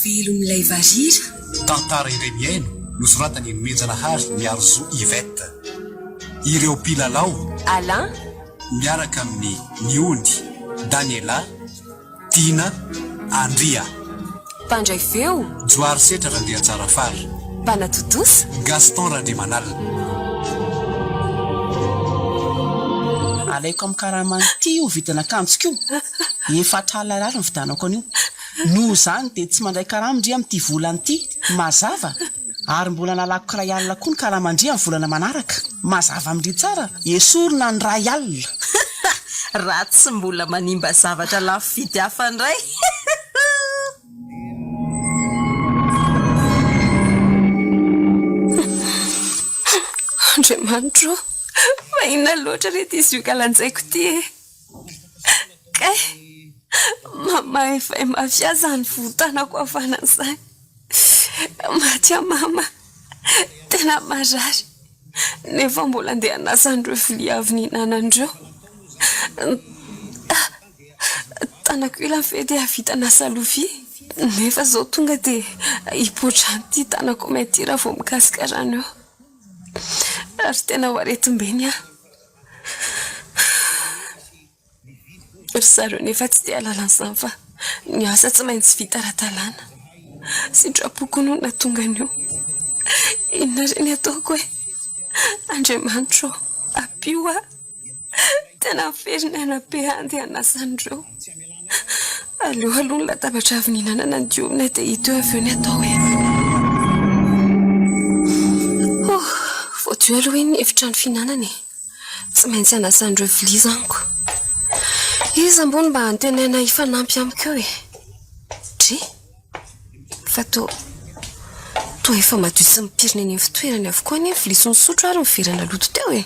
velon'ilay varira. Tantara iremiaino nosoratany menjana hazo miaro zo Ivette. Ireo mpilalao Alain, miaraka amin'ny Niony, Daniela, Tina, Andria, mpandray feo, Joary Setra Randria Tsarafary, mpanatotosa, Gaston Randriamanalina. Alaiko amin'ny karamanty io vitana kanjoko io. Efa tralarary ny vidanako an'io. Noho izany dia tsy mandray karamandria amin'ity volana ity. Mazava. Ary mbola nalako kiray alina koa ny karamandria amin'ny volana manaraka. Mazava amin'ireo tsara. Esorina ny ray alina. Raha tsy mbola manimba zavatra lafo vidy hafa indray. Andriamanitro, mahina loatra reto izy io kalanjaiko ty e. Kay, mama efa mafiaza ny votanako afanan'izany. Matya mama, tena marary. Nefa mbola andeha hanasandreo vilia avy nihinanandreo. Tanako ila fety havita nasa lovia. Nefa zao tonga dia hipotra ty tanako metira vao mikasikarana eo. Ary tena ho aretim-beny aho. Ry zareo nefa tsy dia alalan'izany fa ny asa tsy maintsy vita ara-dalàna. Sitrapoko no natonga an'io. Inona reny ataoko e? Andriamanitro, apio aho. Tena ferinana be andeha hanasandreo. Aleo aloha ny latabatra avy nihinanana ny diovina dia hita eo avy eo ny atao e. Voatio aloha iny efitra ny fihinanana e. Tsy maintsy hanasandreo vilia zaniko. Izy ambony mba antenena hifanampy amiko eo e. Dre, fa to efa madio sy mipirina eny amin'ny fitoerany avokoa ny vilia sy ny sotro ary miverana loto teo e.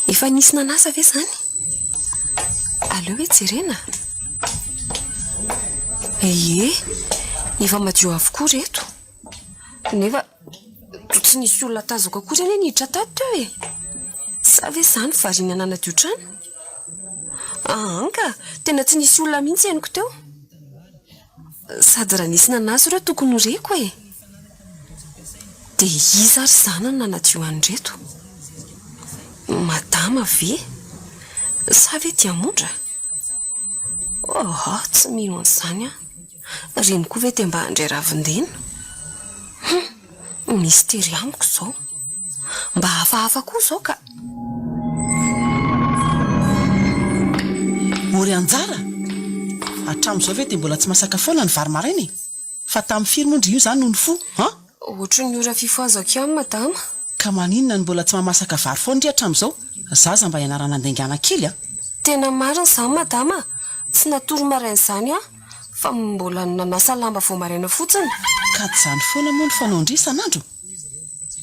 Efa nisy nanasa ve zany? Aleo hoe jerena. Ie, efa madio avokoa reto. Nefa tsy nisy olona tazako akory eny niditra tato teo e. Sa ve zany variana nanadio trano? Anka, tena tsy nisy olona mihitsy eniko teo. Sady raha nisy nanasa ireo tokony horeko e. Dia iza ary zana no nanadio an'reto? Madama ve? Sa ve diamondra? Tsy mino an'izany aho. Reny koa ve dia mba handray ravindena? Mistery amiko izao. Mba hafahafa koa izao ka. Ory anjara. Hatramin'izao ve dia mbola tsy masaka foana ny vary maraina e? Fa tamin'ny firy moa ndry io izany no ny fo, ha? Ohatry ny ora fifoazako ihany madama. Ka maninona ny mbola tsy mamasaka vary foana ndry hatramin'izao? Zaza mba ianarana andaingana kely a. Tena marina izany madama. Tsy natoro maraina izany aho, fa mbola nanasa lamba vao maraina fotsiny. Ka tsy izany foana moa ny fanaondry isan'andro.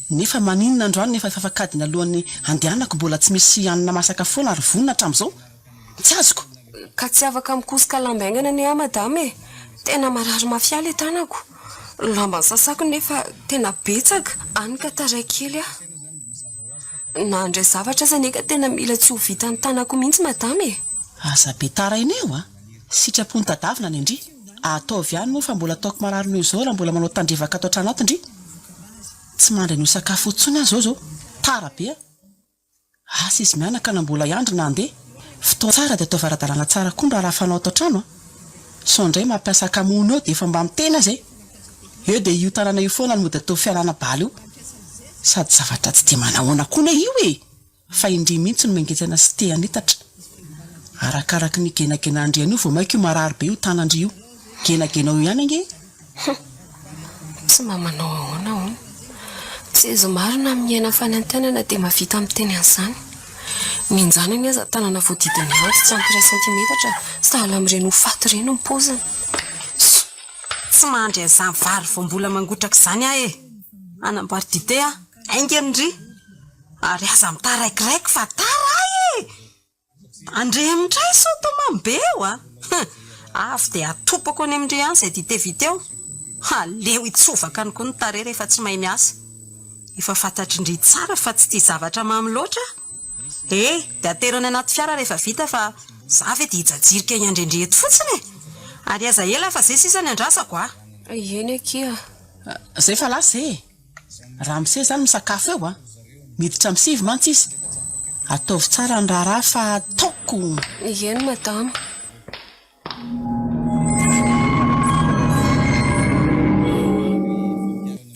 Nefa maninona androany nefa fafakadina alohan'ny andehanako mbola tsy misy hanina masaka foana ary vonina hatramin'izao. Tsy azoko. Ka tsy afaka mikosika lamba aingana ne aho madama e. Tena marary mafiala tanako. Lamba sasako nefa tena betsaka. Anika taray kely aho. Na andray zavatra zany ka tena mila tsy ho vita ny tanako mihitsy madama e. Asa be tara ineo a. Sitrapony tadavina ny ndry. Ataovy ihany moa fa mbola ataoko marary noho izao raha mbola manao tandrevaka atao trano ato ndry. Tsy mandray no sakafo intsony aho zao. Tara be a. Asa izy mianaka na mbola iandry na andeha. Fotoa tsara dia atao varadalana tsara koa raha fanao atao trano a. So ndray mampiasa kamoana eo dia efa mba mitena zay. Eo dia io tanana io foana no mody atao fialana bala io. Sady zavatra tsy dia manahoana koa na io e. Fa indry mihitsy no mangetsana sy te anitatra. Arakaraka ny genagena andriana io vao maika io marary be io tanandry io. Genagenao ihany ange. Tsy mamanao ahoana hono. Tsy ezo marina amin'ny aina fanantenana dia mavita amin'ny teny an'izany. Minjana ny aza tanana voadidiny anty tsy ampy 3 cm sahala amin'ireny ho faty ireny ny paoziny. Tsy mandry an'izany vary vao mbola mangotraka izany aho e. Anamboary dite aho, aingenindry. Ary aza mitaraikiraiky fa tara e. Andre amindray so tomambe eo a. Avy dia atopako any amindray any izay dite vita eo. Aleo itsovaka ny koa ny tare rehefa tsy mahay miasa. Efa fantatrindry tsara fa tsy tia zavatra mamy loatra. Dia aterony anaty fiara rehefa vita fa za ve dia hijajirika eny andrendreto fotsiny e. Ary aza ela fa zay sisa ny andrasako a. eny akia zay fa lasa raha mise zany misakafo eo miditra misivy mantsy izy ataovy tsara ny raharaha fa taoko eny madama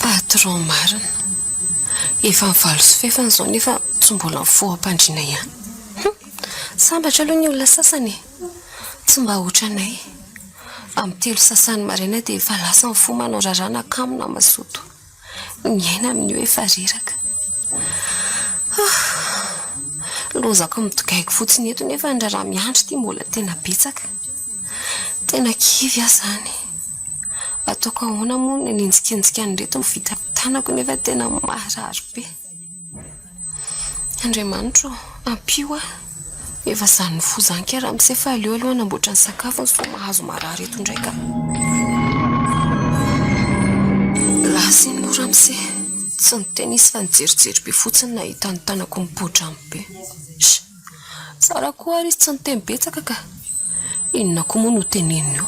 patron marina efa mivalo sy fefana zao nefa tsy mbola mifoham-pandriana ihany sambatra aloha ny olona sasany tsy mba otranay amin'ny telo sasany maraina dia efa lasa mifo manao rarana kamina masoto ny aina amin'ny hoe efa reraka lozako midogaiko fotsiny eto nefa ny raraha miandry ity mbola tena betsaka tena kivy aho zany ataoko ahoana moa ny nenjikenjika nyreto mivita tanako nefa tena maharary be Andriamanitra ampio efa zany fo zany ka raha mise fa aleo aloha namboatra ny sakafo ny so mahazo marary eto ndraika lasy ny mora mise tsy niteny izy fa nijerijery be fotsiny nahita ny tanako mipoitra be tsara koa ary izy tsy niteny betsaka ka inona koa moa no teneniny io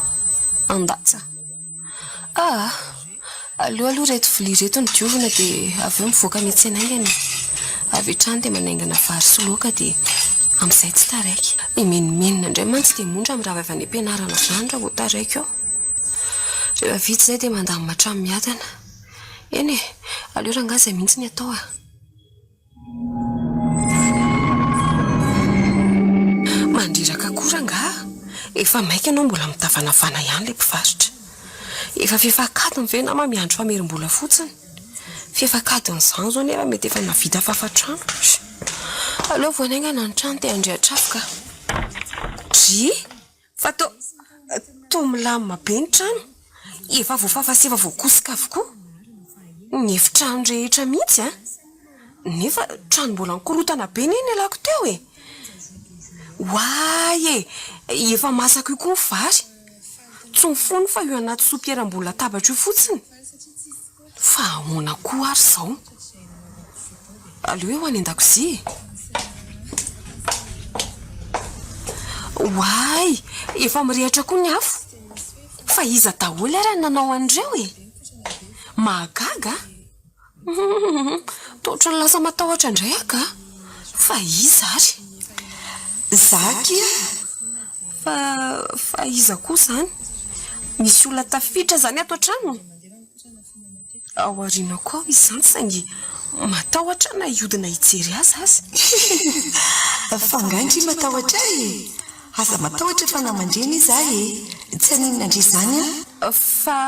andatsa aleo aloha reto vilia reto ny diovina dia avy eo mivoaka mihitsy anaingany avy hatrany dia manaingana vary sy loaka dia amin'izay tsy taraiky imenimenina indray mantsy dia mondra amin'ny raha avy any am-pianarana zany raha vao taraiky ao rehefa vitsy izay dia mandamy matramy miadana eny aleo raha ngazay mihitsy ny atao mandriraka koranga efa maika anao mbola mitavanavana ihany le mpivarotra efa fefakadiny ve nama miandro famerim-bola fotsiny fefakadiny izany zao nefa mety efa navita fafatrano aleo voanaingana ny trano dia andrehatrafoka dry fa to milamina be ny trano efa voafafa sy efa voakosika avokoa ny efitrano rehetra mihitsy nefa trano mbola nikorotana be neny alako teo Why efa masaka io koa ny vary tsy mifony fa io anaty sopiera-mbola tabatra io fotsiny fa ahoana koa ary zao aleo eo any an-dakozia Why efa mirehatra koa ny afo fa iza daholo ary nanao andreo mahagaga totra ny lasa matahotra indray aka fa iza ary Zaky fa iza koa zany misy olona tafiditra zany ato an-trano ao aoriana koa izy zany saingy matahotra na iodina hijery azy fangandry matahotra aza matahotra fa namandreny izahy tsy aninona andry zany fa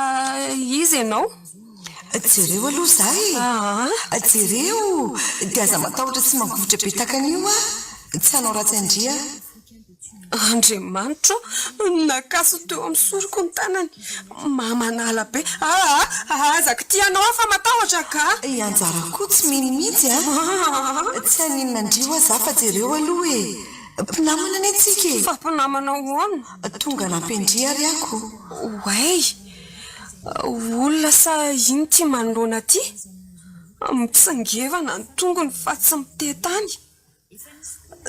izy ianao jereo aloha zahy jereo dia aza matahotra tsy mangovotra be takan'io tsy hanao ratsy andria Andriamanitra nakaso teo amin'ny soroko ny tanany mamanala be azako tianao fa matahotra ka anjara koa tsy minimitsy tsy aninona andrio za fa jereo aloha mpinamana ny atsika fa mpinamana hoana tonga nampendria ary ako way olona sa iny ty manoloana ty mitsangevana ny tongony fa tsy mitetany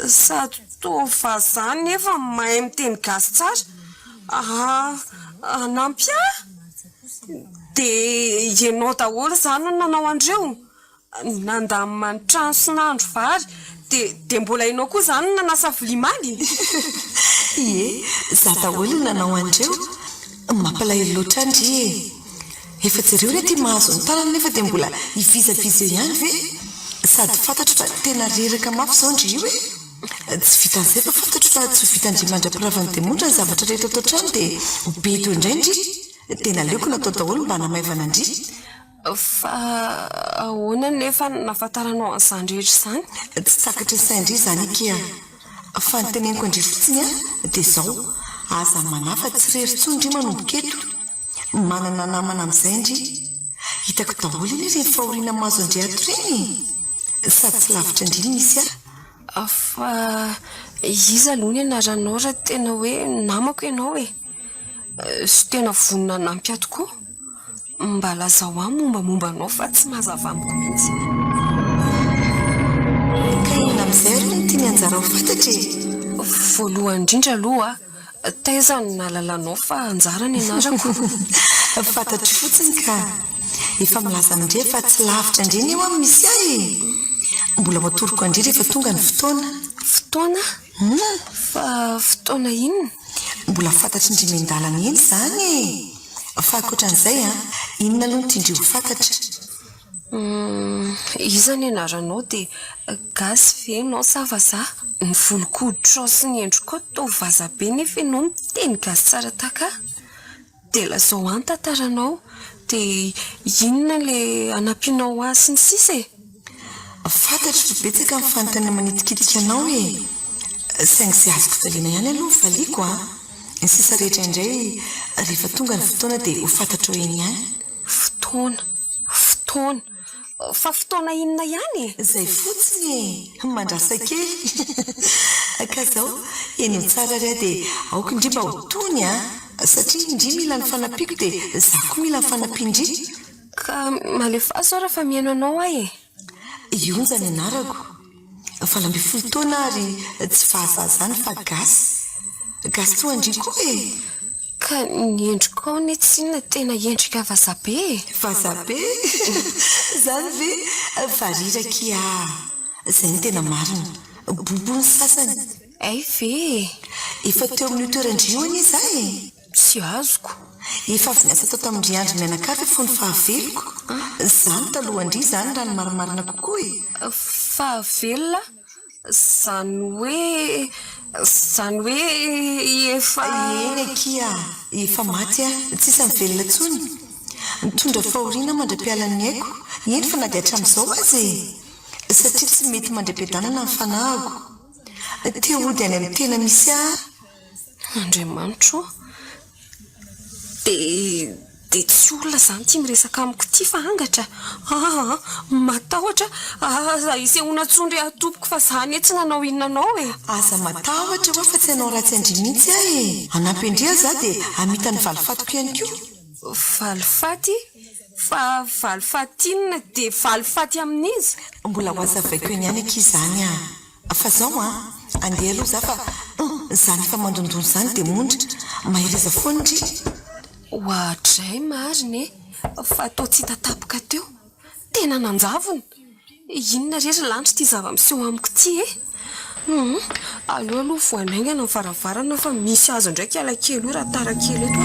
sady tova zany nefa mahay miteny gasy tsara anampy dia ianao daholo zany no nanao andreo nandamina ny trano sy nandro vary dia mbola ianao koa zany no nanasa vilia maly za daholo nanao andreo mampalahelo loatra andry efa jereo re ty mahazo ny tanana nefa dia mbola hivizaviza ihany ve sady fantatro fa tena reraka mafy zao ndry io tsy vitan'izay fa fantatro fa tsy vitan-drimandra-piravany dia montra ny zavatra rehetra atao trano dia beto indray ndry tena leoko natao daholo mba namaivana ndry fa ahoana nefa nafantaranao an'izany rehetra izany tsy sakatra ny saindry zany ikea fa nyteneniko andry fotsiny dia zao aza manafa tsy rery-tsondry manomboketo manana namana amin'izay ndry hitako daholo iny reny fahoriana mahazo andry ato reny sady tsy lavitra indriny misy fa izy aloha ny anaranao raha tena hoe namako ianao sy tena vonina nampy ato koa mba lazao ahy mombamomba anao fa tsy mazava amiko mihitsy ka inona amin'izay aloha ny tiany anjara ho fantatra voalohany indrindra aloha taiza no nalalanao fa anjara ny anarako fantatro fotsiny ka efa milaza indray fa tsy lavitra indreny eo amin'ny misy ahy mbola matoroko andray rehefa tonga ny fotoana fa fotoana inona mbola fantatry indry mendalana eny zany fa akoatran'izay inona aloha tindry ho fantatra izany anaranao dia gasy venao savaza ny volokoditra sy ny endriko tao vazabe nefa ianao miteny gasy tsara taka dia lazao antantaranao dia inona ilay anampianao azy sy ny sisa fantatro fa betsaka amin'ny fanontana manitikitika anao saingy izay azoko taliana ihany aloha valiako ny sisa rehetra indray rehefa tonga ny fotoana dia ho fantatrao eny ihany fotoana fa fotoana inona ihany izay fotsiny mandrasa kely ka zao eny ho tsara ry dia aoka indry mba ho tony satria indry mila ny fanapiako dia zako mila ny fanapiindry ka malefaso raha fa mihaino anao ionjany anarako fa lambe folo taona ary tsy fahazazany fa gasy toa andry koa ka ny endrika ao ny tsinona tena endrika vazabe zany ve variraka izay ny tena marina bobony sasany ay ve efa teo amin'ny toerandrioany izahy tsy azoko efa avy niasa tao tamin'ndry andro mianakafy fony fahaveloko zany talohandry zany raha ny marimarina kokoa fahavelona zany hoe efa eny akia efa maty tsisy mivelona tsony mitondra fahoriana mandra-pialan'ny aiko eny fa na dia hatramin'izao azy satria tsy mety mandra-piadanana ny fanahako teo ody any amin'ny tena misy Andriamanitro dia tsy olona zany tia miresaka amiko ty fa angatra matahotra isehoana tsondry atopoko fa zany tsy nanao inonanao aza matahotra hoa fa tsy hanao ratsy andry mihitsy anampy andria za dia amita ny valifatiko ihany koa valifaty fa valifaty inona dia valifaty amin'izy mbola ho azavaiko eny ihany aky izany fa zao andeha aloha za fa zany fa mandondony zany dia mondra mahireza foandry hoatray mariny fa atao tsy hitatapoka teo tena nanjavona inona rehetra lanitra ty zava-miseho amiko ty aleo aloha voanaingana ny varavarana fa misy azo ndraiky alakely io raha tarakely eto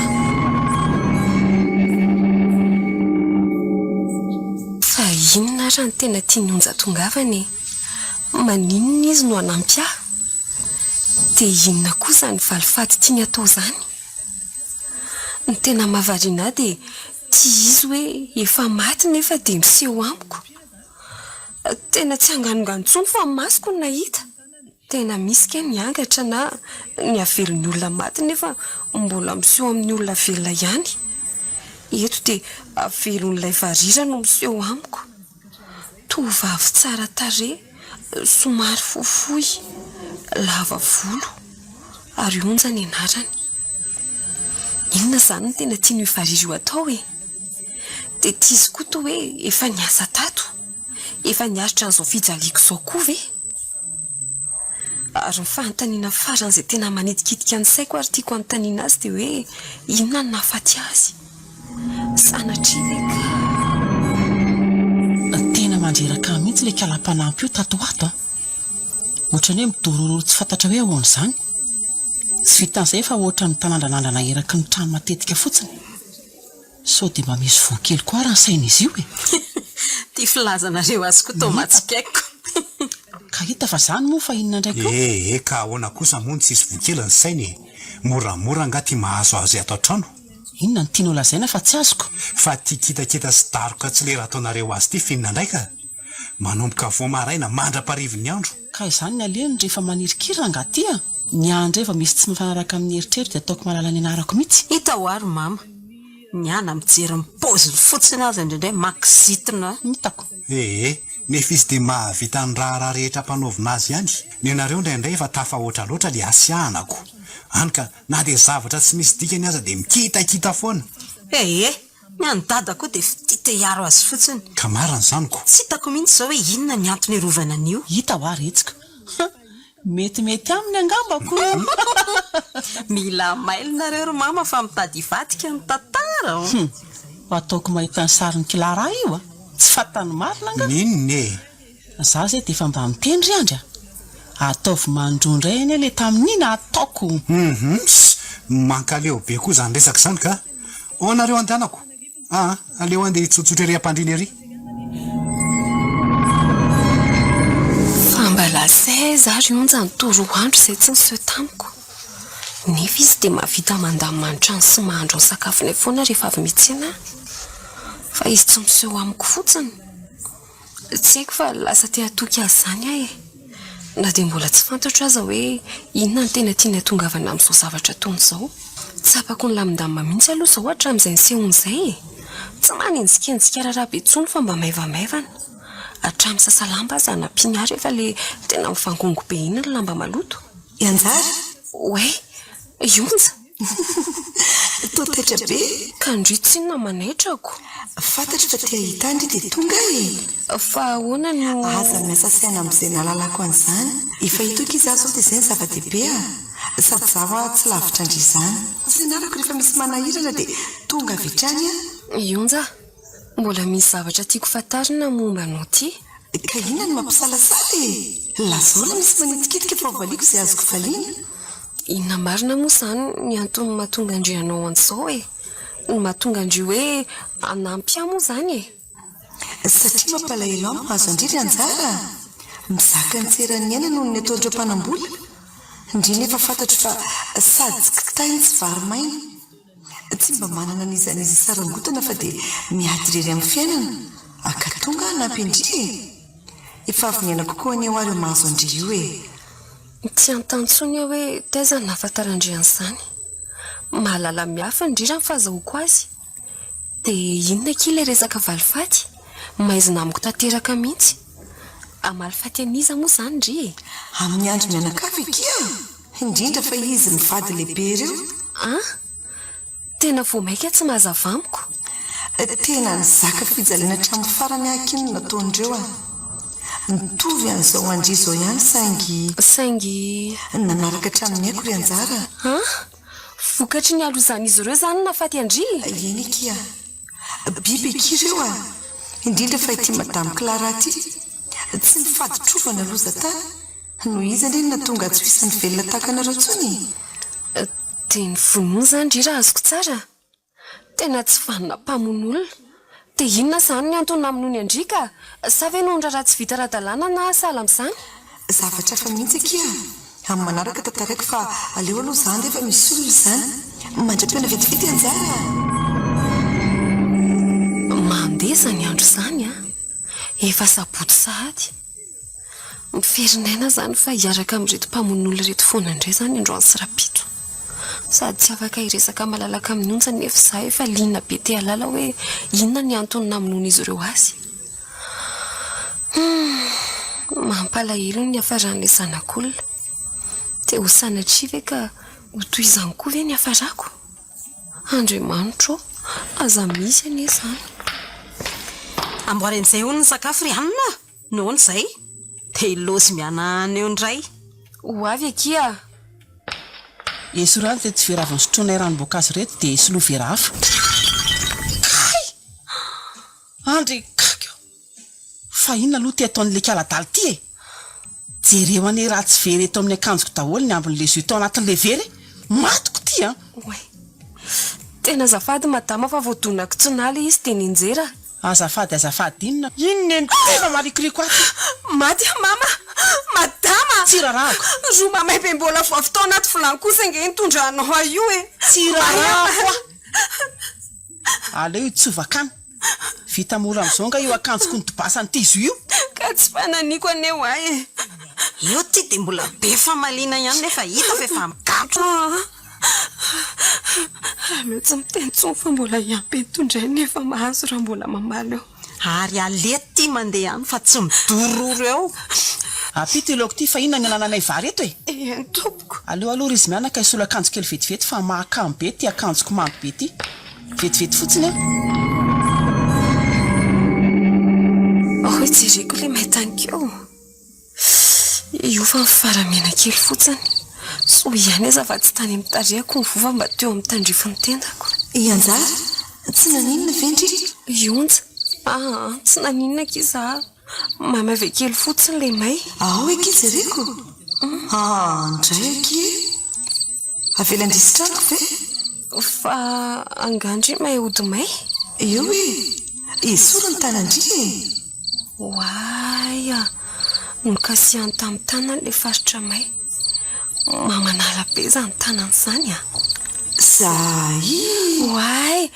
fa inona raha ny tena tiany onjatongavany maninona izy no anampy dia inona kosa ny valifaty tiany atao zany ny tena mahavariana dia tsy izy hoe efa maty nefa dia miseho amiko tena tsy hanganonganontsony fa masoko no nahita tena misy ke miangatra na ny avelon'ny olona maty nefa mbola miseho amin'ny olona velona ihany eto dia avelon'ilay varira no miseho amiko tovavy tsara tare somary fohifohy lava volo ary onja ny anarany inona zany no tena tiany varira io atao dia tizy koa toa hoe efa niasa tato efa niaritra n'izao fijaliako izao koa ve ary ny fanontaniana faran'izay tena manitikitika ny saiko ary tiako anontaniana azy dia hoe inona no nahafaty azy sanatria ve ka tena mandreraka mihitsy ilay kalam-panampy io tato ato ohatrany hoe midorororo tsy fantatra hoe ahoana izany tsy vitan'izay fa ohatra ny tanandranandrana eraky ny trano matetika fotsiny sao dia mba misy voakely koa raha ny sain'izy io tia filazanareo azy koa tomatsikaiko ka hita fa zany moa fa inona ndraiky ka ahoana kosa mony tsisy voakely ny sainy moramora nga tia mahazo azy ato an-trano inona ny tianao lazaina fa tsy azoko fa tia kitakita sy daroka tsy lera ataonareo azy ty finina ndraika manomboka voamaraina mandra-parivon'ny andro ka izany ny aleny rehefa manirikirina nga tya ny andro efa misy tsy mifanaraka amin'ny eritreritra dia ataoko mahalala ny anarako mihitsy hita ho ary mama ny ana mijery mipoziny fotsiny azy indraindray makizitina hitako nefa izy dia mahavita ny raha rehetra mpanaovina azy ihany ny anareo indraindray efa tafa oatra loatra le asianako any ka na dia zavatra tsy misy dikany aza dia mikitakita foana ny anydada koa dia fititeharo azy fotsiny ka marina izanyko tsy hitako mihitsy izao hoe inona ny antony arovana an'io hita ho ary etsika metimety aminy angambako mila mailonareo ro mama fa mitady ivadika ny tantara tsara ataoko mahita ny sarin'ny Kilara io a tsy fatany marina nga ninne za zay dia efa mba mitendry andry ataovy mandrondray eny le tamin'ina ataoko mankaleo be koa zany resaka zany ka anareo andehanako aleo andeha hitsotsotra ery ampandriny ery fambala saiza ary onja ny toro andro izay tsy niseho tamiko nefa izy dia mahavita mandamanitrano sy mahandro ny sakafony foana rehefa avy mitsena fa izy tsy miseho amiko fotsiny tsy haiko fa lasa te hatoky azy zany ahy na dia mbola tsy fantatro aza hoe inona ny tena tiana tongavana amin'izao zavatra toy izao tsapako ny lamindamina mihitsy aloha izao hatramin'izay nisehon'izay tsy manenjikenjika raraha be tsony fa mba maivamaivana hatramin'ny sasalamba aza nampiana rehefa le tena mifangongo be iny ny lamba maloto Ianjara oe ionja totaitra be ka ndritsinona manaitrako fantatro fa tia hitandry dia tonga fa ahoana no aza miasa saina amin'izay nalalako an'izany efa hitoky izy azo dia izay ny zava-dehibe sady zava tsy lavitra andry izany tsy narako rehefa misy manahirana dia tonga vitrany ionja mbola misy zavatra tiako fantarina momba anao ty ka inona ny mampisalasala lazaona misy manitikitika fa valiako izay azoko valiana inona marina moa izany ny antony mahatonga andrianao an'izao ny mahatonga andry hoe anampy mo izany satria mampalahelo aho mahazo andriry anjara mizaka ny tserany aina noho ny ataondreo mpanambola indriny efa fantatro fa sady tsy kitainy tsy varomaina tsy mba manana n'izanizy sarangotana fa dia miady rery amin'ny fiainana aka tonga anampy indry efa avy miaina kokoa ny eo ary mahazo andry io tsy antantsony aho hoe taiza nahafantarandrian'izany mahalala mihafa indrira ny fahazahoko azy dia inona kila resaka valifaty maizina amiko tanteraka mihitsy amalifaty aniza moa izany ndry amin'ny andro mianakavy kia indrindra fa izy mivady lehibe ireo tena vo maika tsy mahazava amiko tena ny zaka fijaliana hatramin'ny farany akiny nataondreo nitovy an'izao andry izao ihany saingy nanaraka hatramin'ny haiko ry anjara vokatry ny alozan'izy ireo zany nafaty andry eny kia biby ekireo indrindra fa ity madame Clara ty tsy nifady trovana aloza ta no izy andreny natonga tsy hoisan'ny velona takanareo tsony dia ny vonoa zany ndry raha azoko tsara tena tsy vanina mpamon'olona dia inona izany ny antony amin'ony andrika sa ve nondra raha tsy vita ra-dalàna na asala amin'izany zavatra fa mihitsy kia amin'ny manaraka tantaraiko fa aleo aloha izany rehefa misy olona izany mandra-piona vetivety anjara mandeza ny andro izany efa saboty sahady miferinayna izany fa hiaraka amin'reto mpamon'olona reto foana indray izany androany sy rapito sady tsy afaka hiresaka malalaka amin'ny onja nefa izaho efa liana be te halala hoe inona ny antony namonoana izy ireo azy mampalahelo ny hafaran'ilay zanak'olona dia ho sanatria ve ka ho toy izany koa ve ny hafarako Andriamanitro aza misy anie izany amboaran'izay hono ny sakafo ry anina nohony izay dia ilozy miana eo ndray ho avy akia esorany dia tsy vera avy ny sotroana ranom-boankazo reto dia soloa vera hafa kay andry kakio fa inona aloha ty ataon'le kaladala ty jereo ane raha tsy very eto amin'ny akanjoko daholo ny ambin'le zo tao anatin'le very matoko ty oe tena azafady madama fa voadonako tsinaly izy dia ninjera azafady inona ny tena marikoriko aty maty mama madama tsirarahako ro mamay be mbola vo avy tao anaty vilany kosa nge nitondra anao a io tsirarahako aleo itsovakana vita mora amin'izao nga io akanjoko ny tobasany izo io ka tsy fananiko aneo ay io ty dia mbola be famaliana ihany nefa hita fa efa migatro aleo tsy miteny tsony fa mbola iampy nitondray nefa mahazo raha mbola mamaly eo ary alety ty mandeha any fa tsy midororo eo apito iloko ty fa inona ny anananay vary eto ny tompoko aleo aloha izy mianaka isolo akanjo kely vetivety fa mahakamo be ty akanjoko mamy be ty vetivety fotsiny hoe jereko le mahitanikeo io fa mifaramena kely fotsiny so ihany aza fa tsy tany amin'ny tariako ny vova mba teo amin'ny tandrifo ny tendako Ianjara tsy naninona vendry Ionja. Tsy naninona kiza. Mamavekely fotsiny le may. ao ekizy reko ndray aky avelandrisitraniko ve Fa angandry may ody may. eo e isoro ny tanandry Waya. Nokasiany tamin'ny tanany le faritra may. Mamanala be zany tanany zany a. zay Way.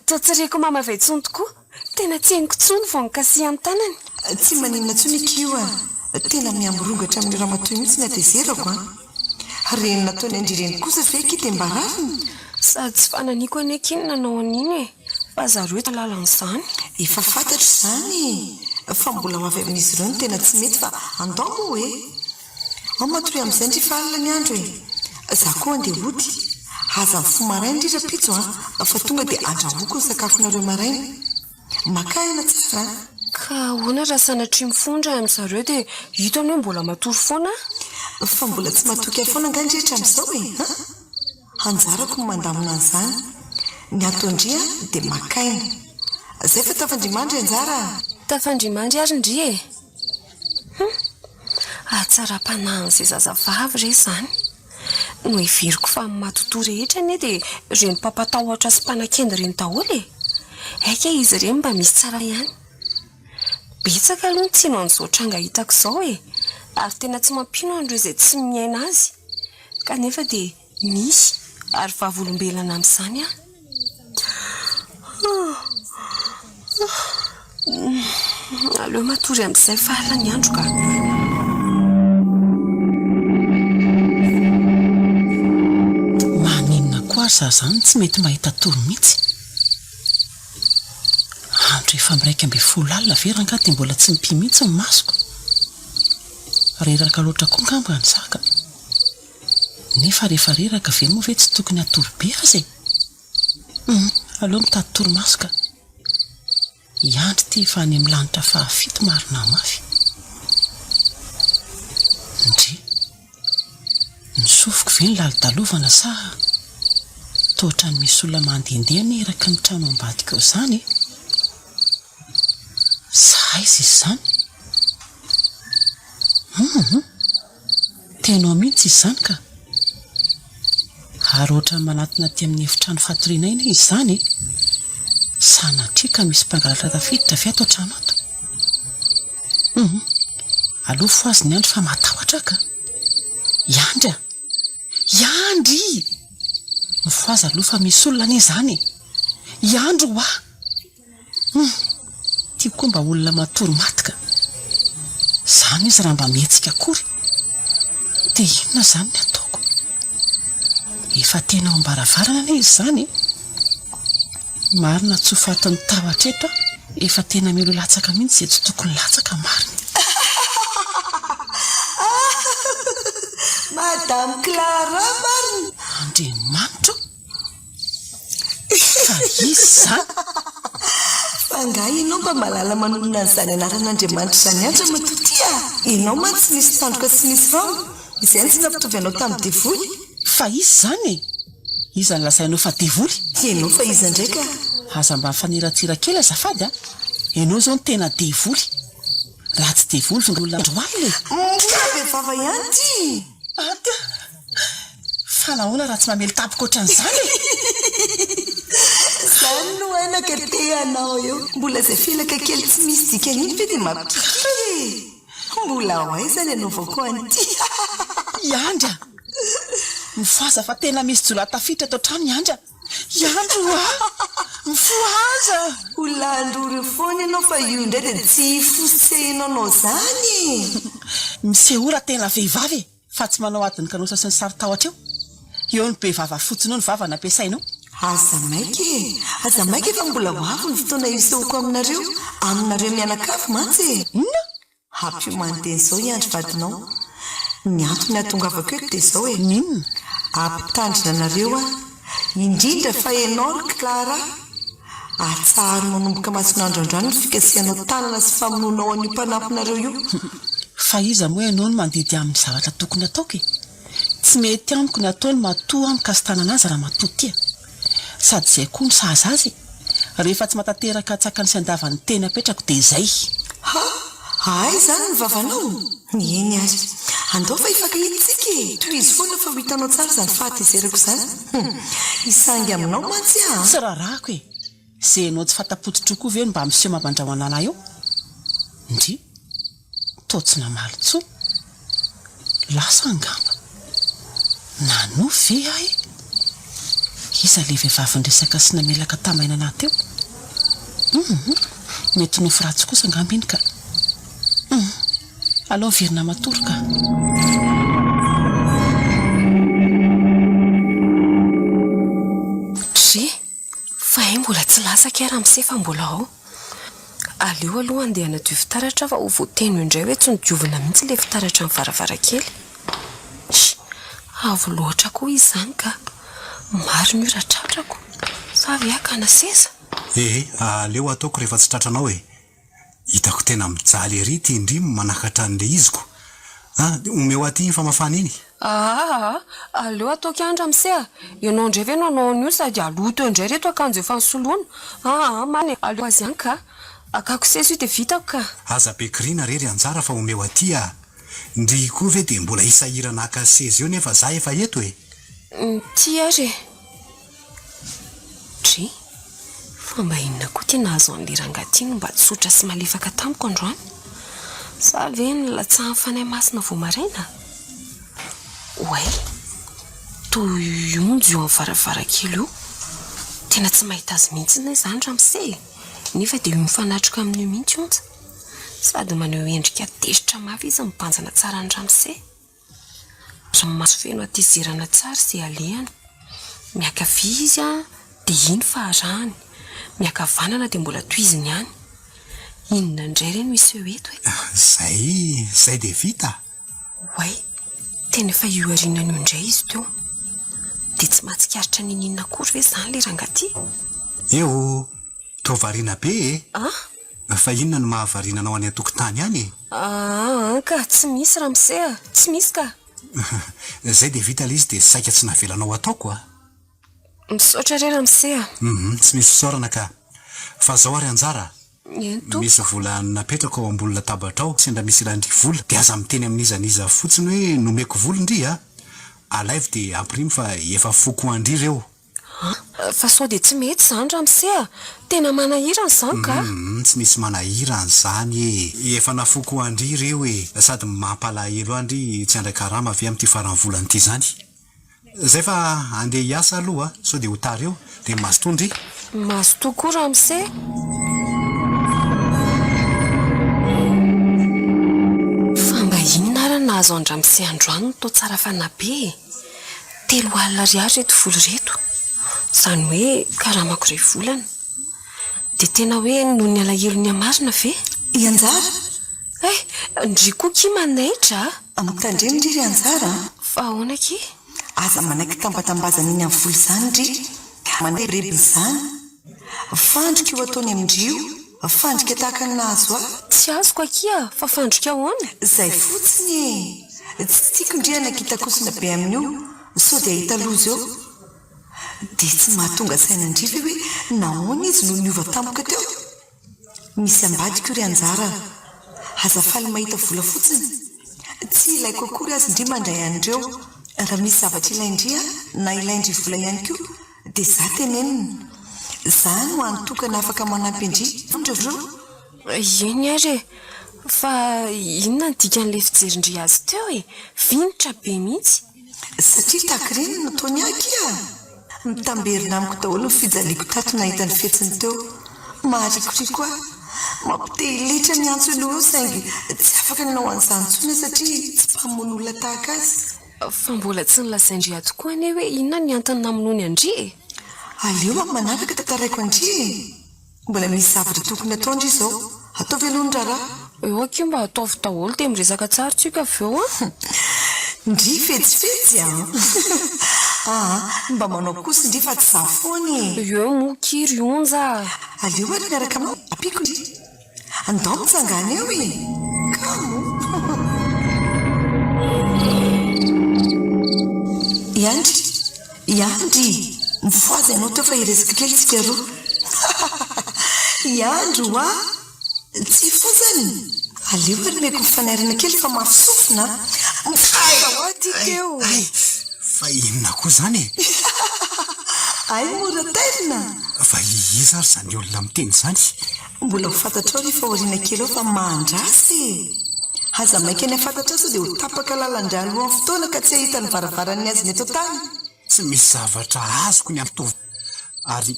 Totsireko mamavetsony tokoa. Tena tsy henoko tsony vao nikasiany tanany. tsy maninona tsony kio tena miamorongatra amin'ny ramatoy mihitsy na dezerako reny nataony andrireny kosa ve ky dia mbarariny Sady tsy fananiko aneky nanao an'iny e. Fa zareo talalan'izany. efa fantatro izany fa mbola ho avy amin'izy ireo no tena tsy mety fa andao moa hoe ao matory amin'izay ndry fa alina ny andro e za koa andeha ody aza ny fo maraina indrindra pitso fa tonga dia andrahoako ny sakafonareo maraina makaina tsara Ka hoana raha sanatria mifondra amin'izareo dia hitany hoe mbola matory foana. fa mbola tsy matoky foana angandrehetra amin'izao e anjarako ny mandamina an'izany ny atondria dia makaina zay fa tafandrimandry anjara Tafandrimandry ary ndry e. Atsara-panahin'izay zazavavy re zany. No heveriko fa amin'ny matotoa rehetra anie dia reny mpampatahotra sy mpanakenda reny daholo e. Aika izy ireny mba misy tsara ihany. Betsaka aloha ny tsino an'izao tranga hitako izao e. Ary tena tsy mampino andreo izay tsy miaina azy. Kanefa dia misy ary vavolombelana amin'izany a. Aleo matory amin'izay fa alina ny andro ka. Maninona koa za zany tsy mety mahita toro mihitsy. Andro efa miraika amby folo alina ve ranga dia mbola tsy mipy mihitsy ny masoko. Reraka loatra koa ngamba ny zaka. Nefa rehefa reraka ve moa ve tsy tokony atoro be azy e? Aleo mitady toromasoka. Iandry ty efa any amin'ny lanitra fahafito marina mafy. Ndry nisofiko ve ny lalidalovana sa tohatra ny misy olona mandehandeha neraka ny trano ambadika eo izany e? Sa izy izany? Tenao mihitsy izany ka. Ary ohatrany manatona aty amin'ny efitrano fatoriana iny izy izany e? Sanatria ka misy mpangalatra tafiditra ve ato an-trano ato? Alofo azy ny andro fa matahotra ka. Iandry Iandry! Mifo azy aloha fa misy olona anie izany. Iandro ho tiako koa mba olona matory maty ka. Izany izy raha mba mihetsika akory. Dia inona izany ny ataoko? Efa tena ao ambaravarana anie izy izany. Marina tsy ho fatin'ny tahotra eto efa tena melo latsaka mihitsy izay tsy tokony latsaka marina. Madame Clara marina Andriamanitra fa izy izany. fa nga ianao mba malala manonona an'izany anaran'Andriamanitra izany andra matotia ianao man tsy nisy tandroka sy nisy rano izay tsy nampitovy anao tamin'ny devoly. Fa izy izany e? Iza ny lazainao fa devoly? Ianao fa iza ndraika Aza mba faniratsira kely azafady a. Ianao zao ny tena devoly. Raha tsy devoly fa olona androany le. vehivava ihany ty Ata fa nahoana raha tsy mamely tapika ohatran'izany e? Zany no ainaka te anao eo mbola izay filaka kely tsy misy dikany iny ve dia mampikira mbola ho aizany anaovako an'ity. Iandra mifoaza fa tena misy jola tafiditra ato an-trano Iandra. Iandro mifoaza. Olandro foana ianao fa io indray dia tsy fosehinao anao zany. Misehora tena vehivavy fa tsy manao adiny kanosa sy ny sary tahotra eo. Eo ny behivava fotsiny eo ny vava nampiasainao. Aza maika efa mbola ho avy ny fotoana isehoko aminareo mianakavy mantsy. Hampio manodeny izao iandry vadinao. Ny antony ahatongavako eto dia izao e. Ninona? Ampitandrina anareo indrindra fa ianao ry Clara. Atsahary manomboka masin'androandroany ny fikasihanao tanana sy famonoanao an'io mpanampinareo io. Fa iza moa ianao no mandidy amin'ny zavatra tokony ataoko e? Tsy mety amiko ny ataony matoa amiko sy tanana azy raha matoa tia. Sady izay koa ny sahaza azy. rehefa tsy matateraka tsakany sy andavany teny apetrako dia izay. Ay zany ny vavanao eny azy andao fa ifankahitsika toy izy foana fa ho hitanao tsara zany fahatezerako zany isangy aminao mantsy tsy raharahako izay anao tsy fatapototra koa ve mba miseho mampandrahoana anahy eo ndry tao tsy namaly tsoa lasa angamba nanofe ahy iza le vehivavin-dresaka sy namelaka tamaina anahy teo mety nofo ratsy kosa angamba iny ka alao virina matoroka Dry fa mbola tsy lasaka raha misefa mbola ao aleo aloha andeha hanadio fitaratra fa ho voateny indray hoe tsy nodiovina mihitsy le fitaratra amin'ny varavarankely avo loatra koa izy zany ka maro ny ora tratrako savy akana seza aleo ataoko rehefa tsy tratranao hitako tena mijaly ery ty indrimo manakatra an'le iziko omeo aty ny famafana iny aleo ataoko andra miseha ianao indray ve nanao an'io sady aloto indray reto akanjo efa nisoloana mane aleo azy any ka akako sesa io dia vitako ka aza be kirina rery anjara fa omeo aty ndry koa ve dia mbola isahirana aka seza eo nefa za efa eto ty ary Dry fa mba inona koa ty nahazo an'le rangatiny mba tsotra sy malefaka tamiko androany sa ve nilatsahan'ny fanahy masina vao maraina oay toy onjo eo amin'ny varavarankely io tena tsy mahita azy mihitsy na izany ramose nefa dia io mifanatrika amin'io mihitsy onja sady maneho endrika tezitra mafy izy mipanjana tsara ny ramose maso feno atezerana tsara izay alehany miakavy izy dia iny faharahany miakavanana dia mbola toiziny ihany inona indray reny misy eo eto zay dia vita oay tena efa io arinan'io indray izy teo dia tsy mahatsikaritra ninina akory ve zany le rangaty eo to variana be fa inona no mahavarinanao any an-tokotany ihany ka tsy misy ramose tsy misy ka zay dia vita le izy dia saika tsy navelanao ataoko misaotra re ramose tsy misy fisaorana ka fa zao ary anjara ento misy vola napetraka ao ambony latabatra ao sendra misy landry vola dia aza miteny amin'izaniza fotsiny hoe nomeko vola indry alaivo dia amprimy fa efa foko andry ireo fa sao dia tsy mety zany ramose tena manahirana zany ka tsy misy manahirana zany efa nafoko andry ireo sady mampalahelo andry tsy andrakarama ave amin'ity farany volanyity zany zay fa andeha hiasa aloha sao dia ho tara eo dia mazotondry mazo tokoa ramose fa mba inona ara nahazo andramose androany no tao tsara fanabe 3 alina ariary reto voly reto izany hoe karamako ray volana dia tena hoe noho ny alahelo ny amarina ve ianjara ndry koa ki manaitra mitandreny ndry ry anjara fa ahoana ki aza manaiky tambatambazana iny amin'ny voly zany ndry mandeha rebiny zany fandrika io ataony amindrio fandrika tahaka ny nahazo tsy azoko akia fa fandrika ahoana zay fotsiny tsy tiako ndry anakita-kosina be amin'io sao dia ahita loza eo dia tsy mahatonga saina indrivy hoe nahoana izy no niova tampoka teo misy ambadika io ry anjara aza faly mahita vola fotsiny tsy ilaiko akory azy indry mandray andreo raha misy zavatra ilaindria na ilaindry vola ihany koa dia za tenenina zany ho antokana afaka manampy indry ndreo eny ary fa inona ny dikan'le fijerindry azy teo vinitra be mihitsy satria tahaky reny nataony aky mitamberina amiko daholo ny fijaliako tato nahita ny fetsiny teo maharikoriko mampite iletra ny antso aloha eo saingy tsy afaka nanao an'izany tsony satria tsy mpamono olona tahaka azy fa mbola tsy nilazaindry ato koa ane hoe inona ny antony namonoany andry aleo amin'ny manaraka tantaraiko andry mbola misy zavatra tokony atao ndry izao atao velony raharaha eo akio mba ataovy daholo dia miresaka tsara tsika avy eo ndry fetsifetsy mba manao kosa ndry fa tsy za foany eo mokiry onja aleo ary miaraka aminao apiko ndry andao mitsangana eo kamo iandry mifoazy ianao teo fa iresaka kely tsika roa iandro a tsy fozany aleo ary meko mifanairana kely fa mafisofina atikeo fa inona koa zany e ay mora tairina fa iza ary zany olona miteny zany mbola ho fantatrao rehefa oriana kely ao fa mandrasy aza maika ny afantatra sao dia ho tapaka lalandray alohan'ny fotoana ka tsy ahita ny varavaran'ny azy ny eto tany tsy misy zavatra azoko ny ampitovy ary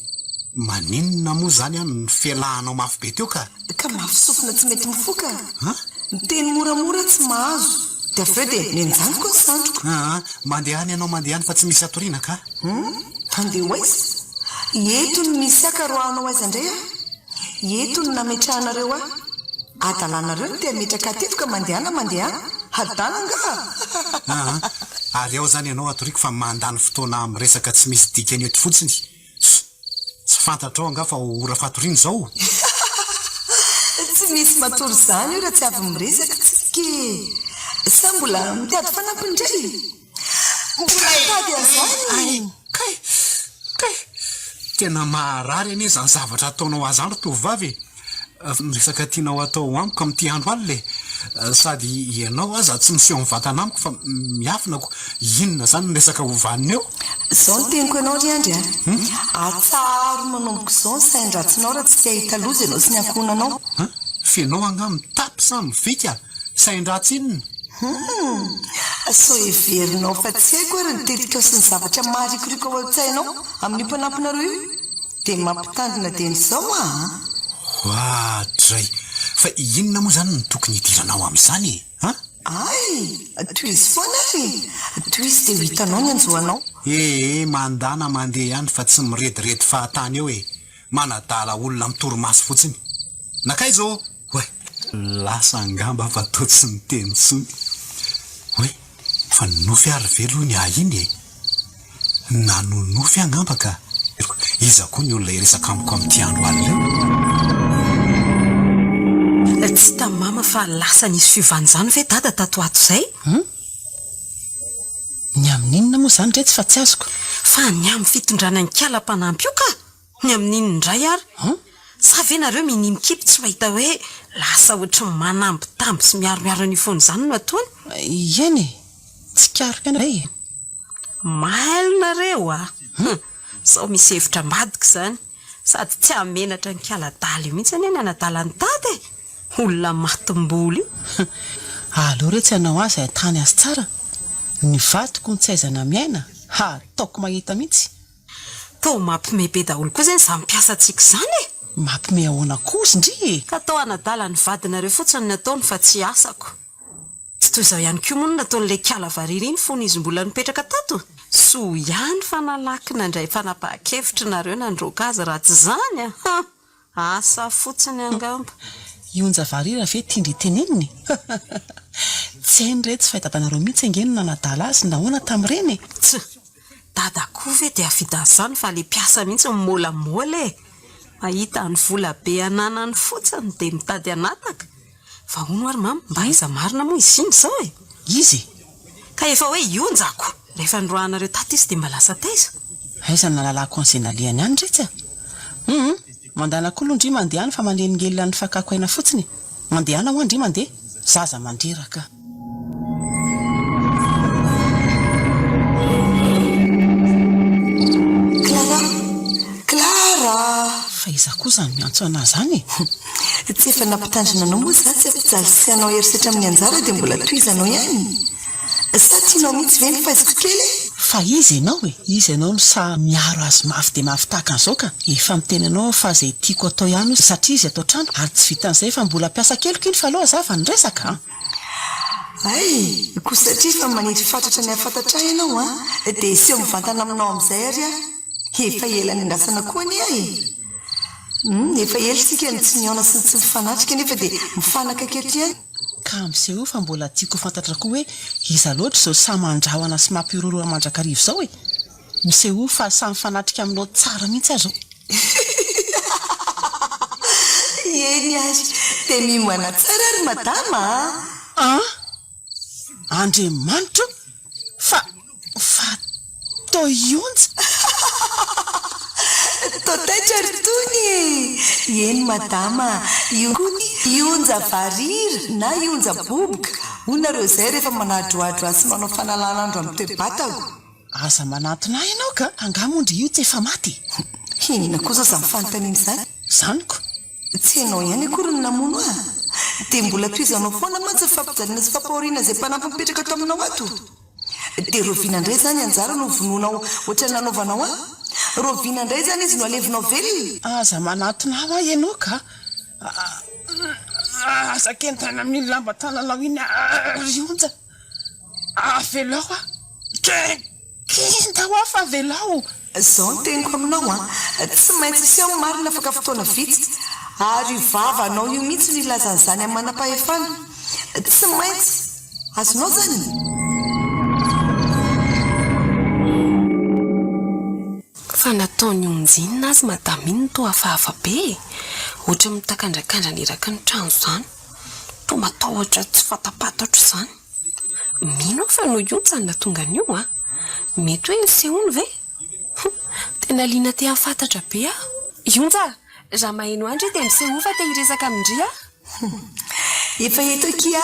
maninona moa zany any ny fialahanao mafy be teo ka mafisofina tsy mety mifoka miteny moramora tsy mahazo dia aveo dia mianjanoko ny sandroko mandehany ianao mandehany fa tsy misy atoriana ka andeha ho aiza eto ny misy akaroahanao aiza indray a eto ny nametrahanareo a adalanareo no dia metraka teto ka mandehana adana nga ary ao zany ianao atoriko fa mandany fotoana amin'ny resaka tsy misy dikany eto fotsiny tsy fantatrao anga fa ora fatoriana zao tsy misy matory zany io raha tsy avy miresaka tsika sa mbola mitiady fanampindray mbola tady an'izany kay tena maharary anie zany zavatra ataonao azy andro tovavy miresaka tianao atao amiko amin'ity andro any le sady ianao aza tsy miseho mivantana amiko fa miafinako inona zany ny resaka hovaniny eo zao ny teniko ianao ry andry atsaro manomboka izao ny sain-dratsinao raha tsy tia hita loza ianao sy ny ankonanao fianao anga mitapy sa mivika sain-dratsy inona so everinao fa tsy haiko ary nitetika ao sy ny zavatra maharikoriko ao an-tsainao amin'ny mpanampinareo io dia mampitandrina dian'izao ohatray fa inona moa zany ny tokony hidiranao amin'izany ay toy izy foana ary toy izy dia ho hitanao ny anjoanao mandana mandeha ihany fa tsy mirediredy fahatany eo manadala olona mitoromaso fotsiny nakay zao hoe lasa angamba fa to tsy miteny tsony hoe fa nofy ary velo ny ahiny nanonofy angamba ka iza koa ny olona iresaka amiko amin'ity andro alina tsy tamama fa lasa nisy fiovan'izany ve dada tato ato izay ny amin'inona moa zany ndray tsy fa tsy azoko fa ny amin'ny fitondrana ny kala-panampy io ka ny amin'inona indray ary sa ve nareo minimikipy tsy mahita hoe lasa ohatra ny manambitamby sy miaromiaro ny foana izany no ataony eny tsy karoka anay mahailonareo sao misy hevitra ambadika izany sady tsy hamenatra ny kala-daly io mihitsy any anadala ny tady olona matim-boly io aloha re tsy hanao azy tany azy tsara ny vatoko ny tsy aizana miaina ataoko mahita mihitsy to mampime be daholo koa zany za mpiasa tsika izany mampime ahoana kozy ndry ka tao anadala ny vadinareo fotsiny ny ataony fa tsy asako tsy toy izao ihany koa moa no nataon'ilay kala variry iny fony izy mbola nipetraka tato so ihany fa nalaky nandray fanapahakevitra nareo nandroaka azy raha tsy zany asa fotsiny angamba ionja varira ve tindry teneniny tsy hainy re tsy fahitabanareo mihitsy angeno nanadala azy nahoana tamin'ireny tsy dada koa ve dia afidan'izany fa le mpiasa mihitsy molamola mahita ny vola be ananany fotsiny dia mitady anataka fa hono ary mama mba iza marina moa izy iny izao izy ka efa hoe ionjako rehefa nroahanareo tato izy dia mba lasa taiza aiza nalalako an'izay nalehany any retsy mandana koa aloha ndry mandehany fa maneningely ny fakako aina fotsiny mandehana ho andry mandeha zaza mandreraka Clara fa iza koa zany miantso ana zany tsy efa nampitandrina anao moa za tsy ampijalisanao herisetra amin'ny anjara dia mbola toizanao ihany sa tianao mihitsy ve ny faiziko kely fa izy ianao izy ianao no sa miaro azy mafy dia mafy tahaka an'izao ka efa miteny anao fa izay tiako atao ihany satria izy atao trano ary tsy vitan'izay fa mbola mpiasa keliko iny fa aloha za fa nyresaka ay ko satria fa maniry fatratra ny afantatra ianao dia iseho mivantana aminao amin'izay ary efa ela ny andrasana koa ny efa ela sika ny tsy niaona sy ny tsy mifanatrika nefa dia mifanaka keto ihany ka amin'izay fa mbola tiako fantatra koa hoe iza loatra izao samy andrahoana sy mampiroroa mandrakarivo izao miseho fa samy fanatrika aminao tsara mihitsy azo eny azy dia mimoana tsara ary madama Andriamanitra fa to ionja to taitra ry tony eny madama io ionja varira na ionja boboka onareo zay rehefa manadroadro azy sy manao fanalanandro amin'ny toebatako aza manatona ianao ka angamondry io tsy efa maty inona kosa za mifanontaniana izany zaniko tsy hainao ihany akory ny namono a dia mbola toizanao foana mantsy fampijaliana sy fampahoriana izay mpanampy mipetraka ato aminao ato dia roviana indray izany anjara no vonoanao ohatra ny nanaovanao a roviana indray zany izy no alevinao velona aza manatona aho a ianao ka azakentana amin'ny lamba tananao iny rionja avelao a kenda ho afa avelao zao ny teniko aminao a tsy maintsy sy ao marina afaka fotoana vitsy ary vavanao io mihitsy no ilazan'izany amin'ny manam-pahefana tsy maintsy azonao zany fa nataony onjinina azy madama iny to hafahafa be ohatra mitakandrakandra niraka ny trano izany to matahotra tsy fatapatatra izany mino fa no ionjany na tonga an'io a mety hoe sehono ve tena liana te hafantatra be a ionja raha maheno andry dia miseho fa te hiresaka amindry a efa eto kia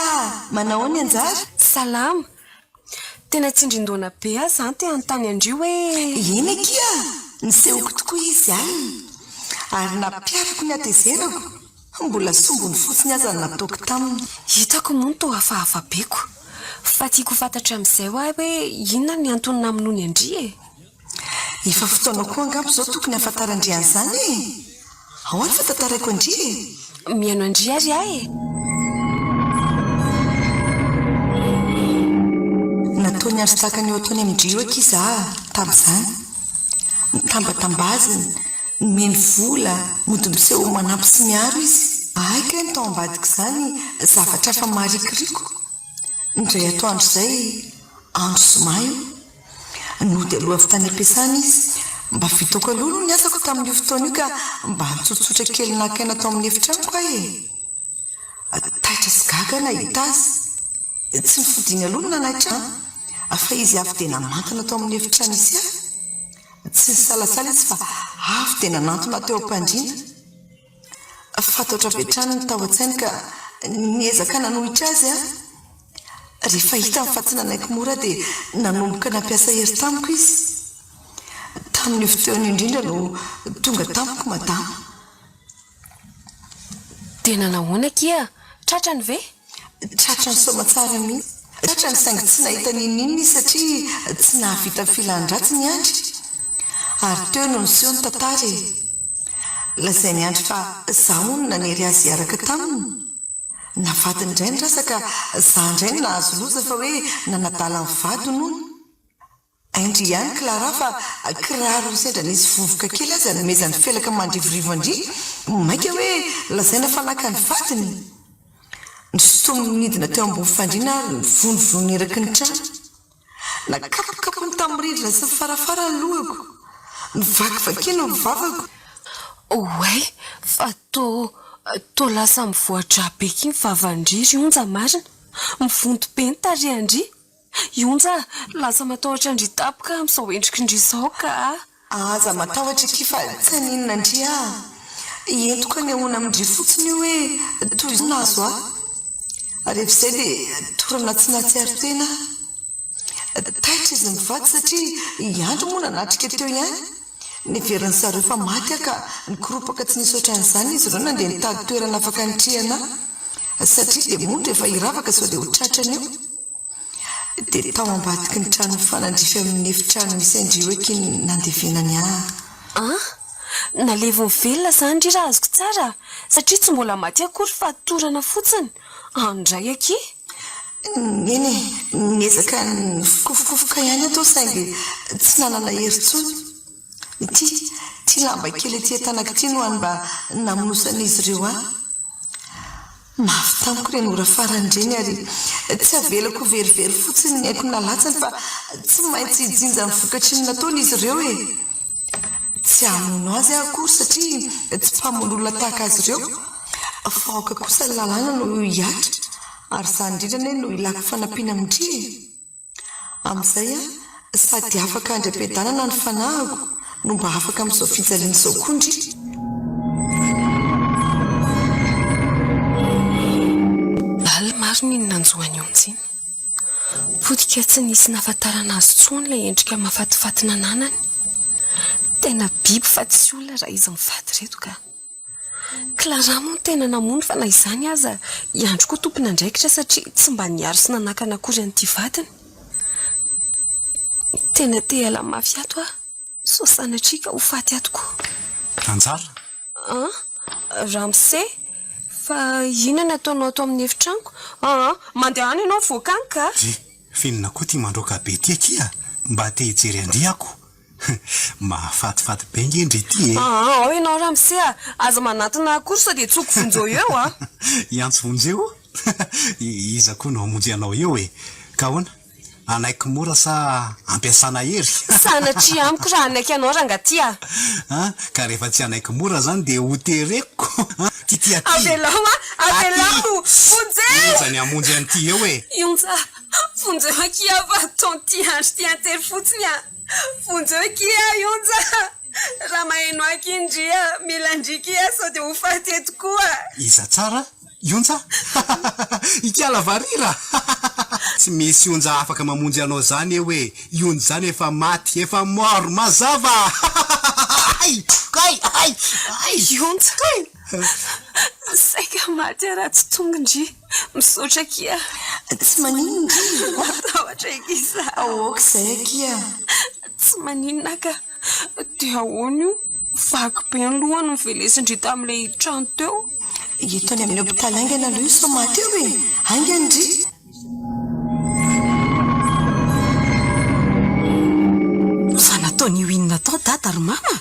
manao ny anjara salama tena tsindrindoana be a zany te anontany andrio hoe eny kia nisehoko tokoa izy any ary nampiarako ny atezerako mbola sombony fotsiny aza ny nataoko taminy hitako moa ny to hafahafa beko fa tiako fantatra amin'izay hoe inona ny antonina aminony andry e efa fotoana koa angampo izao tokony hafantarandriany izany e ao ary fantataraiko andry e mihaino andry ary ahy e nataony andro takany eo ataony amindrio aky iza tamin'izany nitambatambaziny nomeny vola mody miseho manampy sy miaro izy aika ny tao ambadika izany zavatra fa marikiriko ndray atoandro izay andro somaio nody aloha avy tany ampiasana izy mba vitako aloha no ny asako tamin'io fotoana io ka mba nitsotsotra kely nakaina tao amin'ny efitranoko e taitra sy gaga nahita azy tsy mifodiny aloha no nanaitra afa izy avy dia namantona tao amin'ny efitrano izy a tsy nisalasala izy fa avy dia nanantona teo am-pandriana fataotra vetrany ny tao an-tsainy ka niezaka nanohitra azy a rehefa hita ny fatsinanaiko mora dia nanomboka nampiasa hery tamiko izy tamin'ny fotoana indrindra no tonga tamiko madama tena nahoana kia tratrany ve tratra ny somatsara mihitsy tratra ny saingy tsy nahita ninina izy satria tsy nahavita filan-dratsy ny andry ary teo no niseho ny tantara lazay ny andry fa zaho no nanery azy iaraka taminy navadiny indray ny rasaka za indray no nahazo loza fa hoe nanadala ny vady nono aindry ihany Clara fa kiraro sendra nisy vovoka kely azy nomezany felaka mandrivorivo andry maika hoe lazaina fanaka ny vadiny ny sotomy nidina teo ambony fandriana vonovony eraky ny trano nakapokapony tamin'ny rindrina sy farafara ny lohako nivakivakeny no mivavako oay fa to lasa mivoatra be ky mivavandry ionja marina mivonto be ny tarehandry ionja lasa matahotra andry tapoka amin'izao endriky indry izao ka aza matahotra ky fa tsy aninona andry entoko ny ahoana amindry fotsiny io hoe toy nazo rehefa izay dia torana tsy natsiaro tena taitra izy mivady satria iandro moa nanatrika teo ihany niveriny zareo fa maty ka nikoropaka tsy nisy ohatran'izany izy ireo nandeha nitady toerana afaka nitrihana satria dia moa rehefa hiravaka sao dia ho tratrany eo dia tao ambadiky ny trano fanandrify amin'ny efitrano misy andrio eky nandevenany nalevo ny velona zany ry raha azoko tsara satria tsy mbola maty akory fa torana fotsiny andray aky eny niezaka ny fikofokofoka ihany atao saingy tsy nanana herintsony ty lamba kely aty tanaka ty no any mba namonosan'izy ireo mafy tamiko reny ora farandreny ary tsy avelako verivery fotsiny ny haiko nalatsany fa tsy maintsy ijinja ny vokatry ny nataony izy ireo tsy hamono azy akory satria tsy mpamony olona tahaka azy ireo faoka kosa ny lalàna no hiatra ary izany indrindrany no ilako fanampiana amindry amin'izay sady afaka andram-piadanana ny fanahako no mba afaka amin'izao fijaliana izao koa ndry ary ninonanjoany ontsiny podika tsy nisy nafatarana azy tsony ilay endrika mafatifatina nanany tena biby fa tsy olona raha izy mivady reto ka Clara moa tena namono fa na izany aza iandro koa tompona andraikitra satria tsy mba niaro sy nanakana akory an'ity vadiny tena te ala mafy ato so sanatrika ho faty atoko anjara Ramsey fa inona ataonao ato amin'ny efitranko mandeha any ianao voakany ka finina koa tia mandroaka be ty akia mba te hijery andriako mahafatifaty be ngendry ity ao ianao Ramsey aza manatona akory sao dia tsoko vonjeo eo iantso vonjeo iza koa no hamonjy anao eo ka hoana anaiky mora sa ampiasana hery sanatria amiko raha anaiky anao rangaty ka rehefa tsy anaiky mora zany dia hotereko avelamo vonjezany hamonjy an'ity eo ionja vonjeo akia fa tonty andro ty antery fotsiny vonjeo akia ionja raha maheno akindria mila ndrikia sao dia ho faty tokoa iza tsara ionja ikala varira tsy misy ionja afaka mamonjy anao zany hoe ionja zany efa maty efa maro mazava ionja saika maty raha tsy tongondry misotra kia tsy maninona matahotra ikiza aoka izay akia tsy maninona ka dia ahoana io vaky be ny lohany mivelesindry tamin'ilay trano teo etony amin'ny hôpitaly aingana aloha io so maty eo aingandry fa nataony io inona tao dada ry mama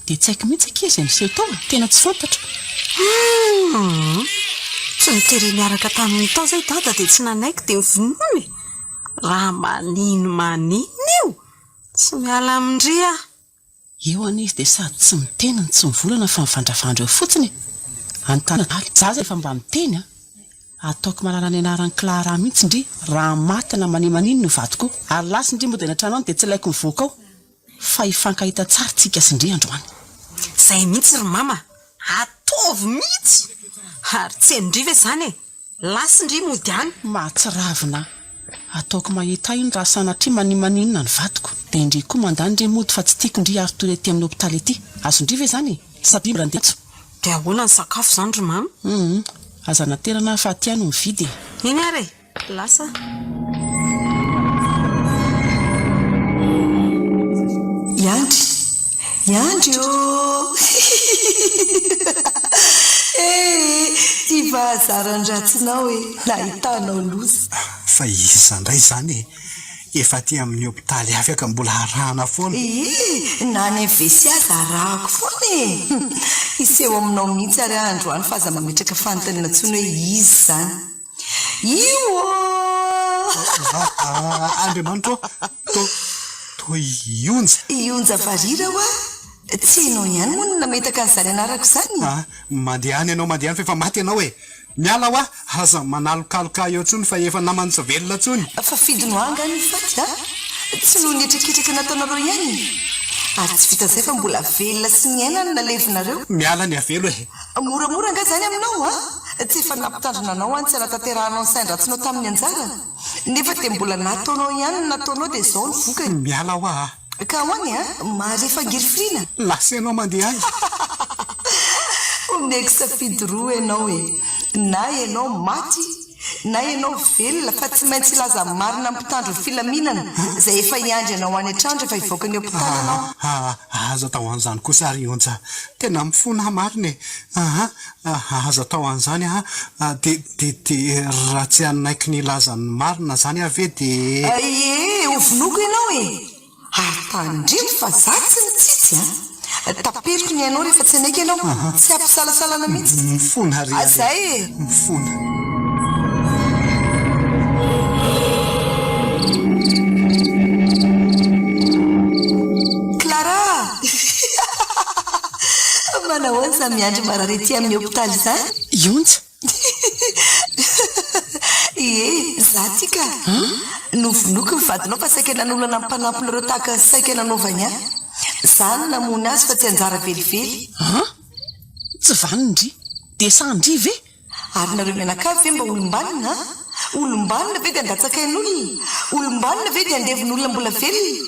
dia tsy haiko mihitsy akia izay miseho tao tena tsy fantatra tsy nitery miaraka tamin'ny tao zay dada dia tsy nanaiky dia mivonony raha manino io tsy miala amindria eo anizy dia sady tsy mitenany tsy mivolana fa mivandrafandra eo fotsiny antanaaly zaza efa mba miteny ataoko malala ny anaran'ny Clara mihitsy ndry raha matana manimaniny no vadiko ary lasa indri mbo dia natranao dia tsy laiko mivoaka ao fa hifankahita tsara tsika sindri androany zay mihitsy ry mama ataovy mihitsy ary tsy endriva izany lasa indri mody any mahatsiravina ataoko mahita iny raha sanatria manimaninina ny vadiko dia indri koa mandany ndri mody fa tsy tiako indri ary toy ety amin'ny hôpitaly ety azo indriva izany sady mrandeatso dia ahoana ny sakafo zany ry mama aza naterana fa aty any mividy iny ary lasa Yandry ty vahazaran-dratsinao nahitanao lozy fa izandray zany efa ty amin'ny hôpitaly afaka mbola arahana foana nany vesi aza arahako foana iseho aminao mihitsy ary androany fa aza mametraka fanontaniana ntsony hoe izy zany io andriamanitra to ionja varira hoa tsy hainao ihany moa no nametaka an'izany anarako izany mandeha any ianao mandeha any fa efa maty ianao miala hoa aza manalokaloka eo ntsony fa efa namanja velona ntsony fa fidino angany faty tsy no nietraketraka nataonareo ihany ary tsy vita zay fa mbola velona sy ny aina no nalevinareo miala ny avelo moramora nga zany aminao tsy efa nampitandrina anao any tsy anatanterahanao ny sain-dratsinao tamin'ny anjara nefa dia mbola nataonao ihany no nataonao dia izao ny vokany miala hoa ka hoany maharefa ngirifirina lasa ianao mandeha any omeko safidy roa ianao na ianao maty na ianao velona fa tsy maintsy ilaza marina mpitandro ny filaminana izay efa hiandry anao any an-trano rehefa hivoaka ny hôpitaly anao aza tao an'izany kosa ary ionja tena mifona marina aza tao an'izany dia raha tsy anaiky ny ilazany marina zany ave dia hovonoko ianao ary tandrimo fa za tsy mitsitsy taperiko ny ianao rehefa tsy anaiky ianao tsy ampisalasalana mihitsy mifona ary zay mifona Clara manao any za miandry mararety amin'ny hôpitaly zany ionja za tika novonoko mivadinao fa saika nanolana mmpanampinareo tahaka saika nanaovany any zany namony azy fa tsy anjara velively tsy vanindry dia sandry ve ary nareo mianakavy ve mba olombanina olombanina ve dia andatsakain'olona olombanina ve dia andevin'olona mbola velona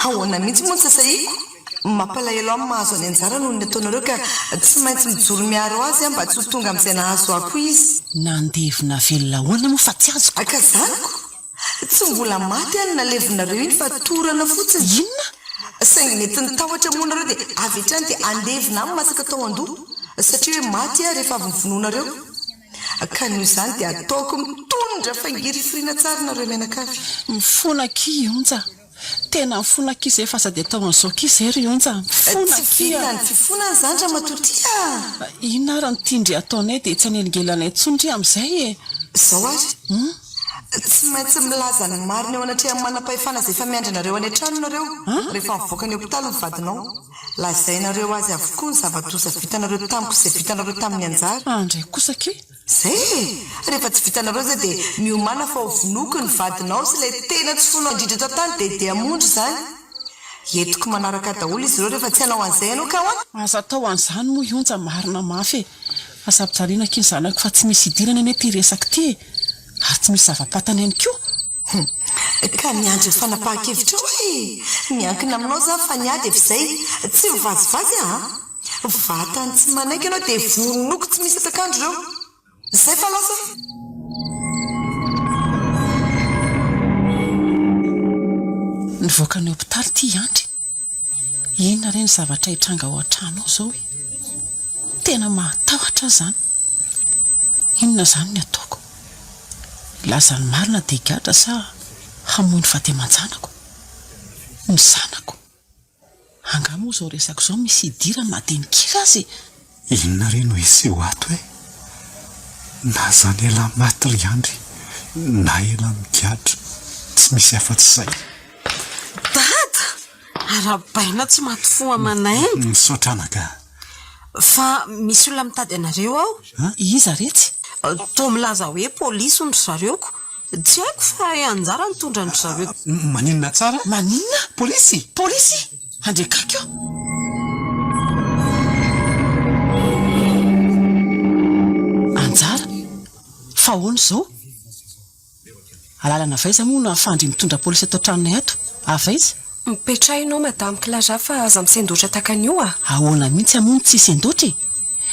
ahoana mihitsy moa ny sasaiko mampalahelo amin'ny mahazo any anjara noho ny ataonareo ka tsy maintsy mijoro miaro azy mba tsy ho tonga amin'izay nahazo ako izy nandevina velona hoana moa fa tsy azoko aka zaniko tsy mbola maty any nalevinareo iny fa torana fotsiny inona saingy mety ny tahotra moanareo dia avy hatrany dia andevina amin'ny masaka tao an-doha satria hoe maty rehefa avy nyvonoanareo ka noho izany dia ataoko mitondra fangiry firina tsara nareo mianakavy mifona ki onja tena mifona ki izay fa sady atao an'izao ki izay ry onja mifona tsy ki vita ny fifonany zany raha matotia inona ary nytindry ataonay dia tsy anelingelanay tsondry amin'izay e zao ary tsy maintsy milaza ny marina eo anatria manam-pahefana izay efa miandranareo any an-tranonareo rehefa mivoaka ny hopitaly ny vadinao lazainareo azy avokoa ny zava-doza vitanareo tamiko izay vitanareo tamin'ny anjara andray kosa ki zay rehefa tsy vitanareo zay dia miomana fa ho vonoky ny vadinao sy ilay tena tsy fono indrindra tao tany dia dia mondro izany entiko manaraka daholo izy ireo rehefa tsy hanao an'izay ianao ka hoany aza atao an'izany moa ionja marina mafy e asapijaliana ky ny zanako fa tsy misy idirana eny ty resaka ty e ary tsy misy zava-patana ihany koa ka miandry ny fanapahan-kevitra hoe miankina aminao za fa niady efa izay tsy mivazivazy vatany tsy manaiky ianao dia vononoko tsy misy atakandro ireo zay fa lasa nivoaka ny hopitaly ty andry inona re ny zavatra hitranga ao an-trano ao zao hoe tena mahatahotra zany inona zany ny ataoko lazany marina dia gadra sa hamoy ny vady aman-janako ny zanako angamoa zao resako zao misy idirany na dia nikira azy inona re no iseho ato hoe na zany ela maty ry andry na ela migadra tsy misy afa-tsy izay dada arabaina tsy maty fo amanainy misotranaka fa misy olona mitady anareo ao iza retsy to milaza hoe polisy ondry zareoko tsy haiko fa anjara nitondra ndry zareo maninona tsara maninona polisy polisy andrekako anjara fa hoany zao alalana vaiza moa na fandry mitondra polisy atao tranonay ato avaiza mipetrahinao madame Clara fa aza misendoatra takan'io ahoana mihitsy amono tsy isendoatra e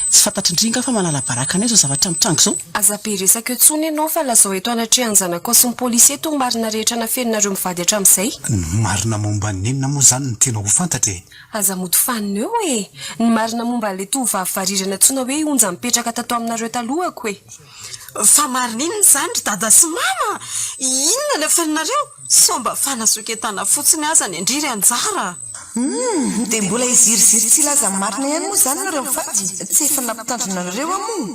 tsy fantatry indringa fa manala baraka anay zao zavatra mitrango zao aza be resaka eo tsony ianao fa lazao eto anatrehan'ny zanako sy ny polisy eto marina rehetra nafeninareo mivady hatramin'izay ny marina momba ninona moa zany ny tena ho fantatra e aza mody fanina eo e ny marina momba le tovavy varirana tsona hoe onja mipetraka tato aminareo talohako e fa marina iny zany ry dada sy mama inona ny afaninareo somba fanasoketana fotsiny aza ny andriry anjara dia mbola iziriziry tsy ilaza marina ihany moa zany nareo mivady tsy efa nampitandrinareo amoa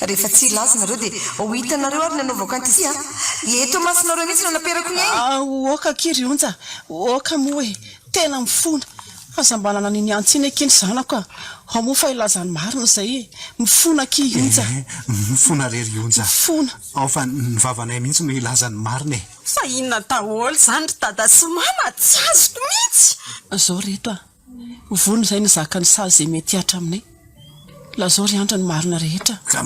rehefa tsy ilaza nareo dia ho hitanareo ary ny anaovako anty eto masinareo mihitsy no naperako ny ainy oka kiry onja oka moa e tena mifona azambanana niny antsiny ekeny zanako ao moa fa ilazany marina izay e mifona ki onja mifona rery onja mifona ao fa ny vavanay mihitsy no ilazany marina e fa inona daholo zany ry dada sy mama tsy azoko mihitsy zao reto vono izay nizaka ny sazy izay mety hatra aminay lazao ry andra ny marina rehetra ka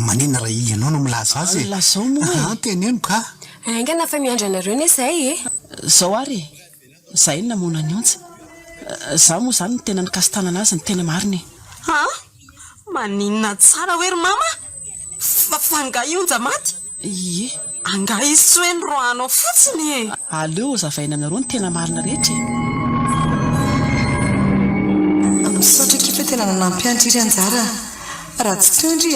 maninona raha ianao no milaza azy e lazao moa teneno ka aingana fa miandry anareo ny izay e zao ary zay namona ny onja za moa zany ny tena nikasitana anazy ny tena marina maninona tsara hoe ry mama fa nga ionja maty ie anga izy tsy hoe ny roanao fotsiny e aleo zavaina aminareo ny tena marina rehetra misaotra kifa tena nanampyandry iry anjara raha tsy teo indry